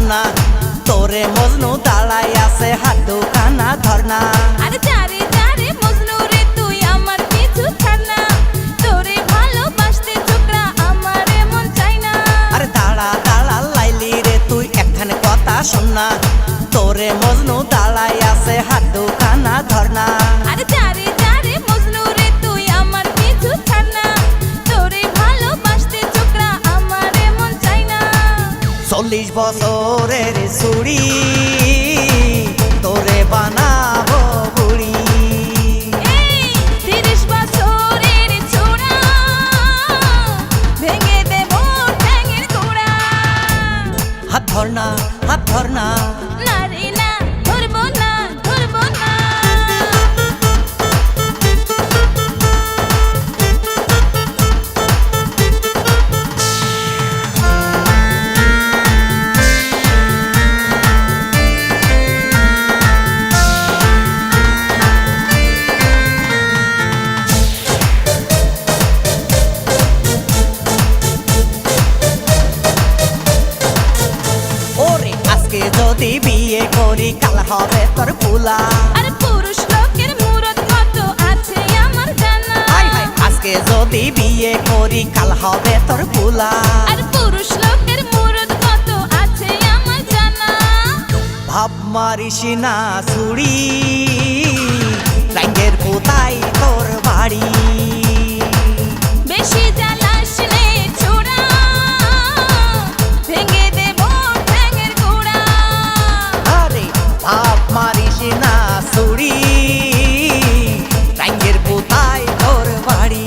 শোনা তোরে মজনু দাঁড়াই আছে হাত খানা ধরনা আরে যারে যারে মজনু রে তুই আমার কিছু ছাড় না তোরে ভালোবাসতে ছোকরা আমার মন চাই না আরে দাঁড়া দাঁড়া লাইলি রে তুই একখানে কথা শোনা তোরে মজনু দাঁড়াই আছে হাত খানা ধরনা আরে যারে যারে মজনু রে তুই আমার কিছু ছাড় না তোরে ভালোবাসতে ছোকরা আমার মন চাই না 40 বছরের ছুরি তোরে বানাবো বুড়ি এই 30 বছরের ছোড়া ভেঙে দেব ঠ্যাঙের গোড়া হাত ধরনা হাত ধরনা না রে না ধরবো না ধরবো না ওরে আজকে যদি বিয়ে করি কাল হবে তোর ফুলা আরে পুরুষ লোকের মুরত কত আছে আমার জানা হায় হায় আজকে যদি বিয়ে করি কাল হবে তোর ফুলা আর পুরুষ লোকের মুরত কত আছে আমার জানা ভাব মারিস না ছুরি রাঙ্গের কোথায় তোর বাড়ি বেশি জ্বালাস নে ছোড়া ভেঙে দেব ঠ্যাঙের গোড়া আরে ভাব মারিস না ছুরি রাঙ্গের কোথায় তোর বাড়ি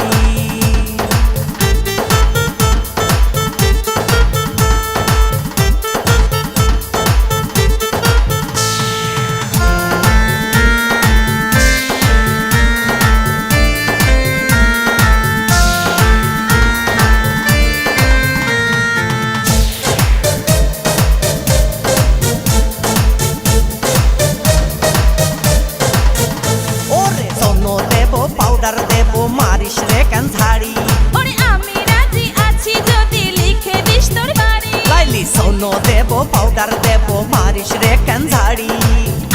ওরে সোন দেব পাউডার দেব মারিস রে কেন ঝাড়ি ওরে আমি রাজি আছি যদি লিখে দিস তোর বাড়ি লাইলি সোন দেব পাউডার দেব মারিস রে কেন ঝাড়ি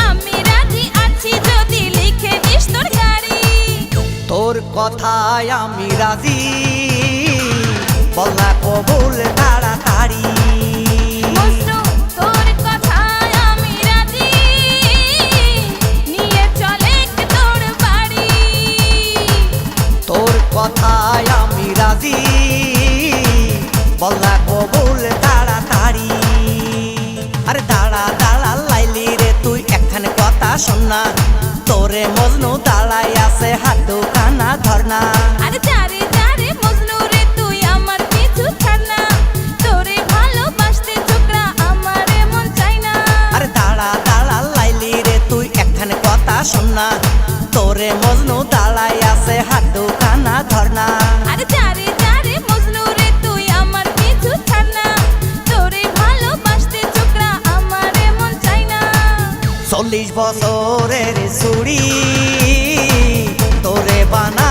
আমি রাজি আছি যদি লিখে দিস তোর গাড়ি তোর কথায় আমি রাজি বলা কবুল তাড়াতাড়ি মজনু তোর কথায় আমি রাজি নিয়ে চলে তোর বাড়ি তোর কথায় আমি রাজি বলা কবুল তাড়াতাড়ি আরে দাঁড়া দাঁড়া লাইলি রে তুই একখানে কথা শোনা তোরে মজনু দাঁড়াই আছে হাত খানা ধরনা আরে যারে যারে মজনু রে তুই আমার কিছু ছাড় না তোরে ভালোবাসতে ছোকরা আমার মন চাই না আরে দাঁড়া দাঁড়া লাইলি রে তুই একখানে কথা শোনা তোরে মজনু দাঁড়াই আছে হাত খানা ধরনা আরে যারে যারে মজনু রে তুই আমার কিছু ছাড় না তোরে ভালোবাসতে ছোকরা আমার মন চাই না 40 বছরের ছুরি তোরে বানা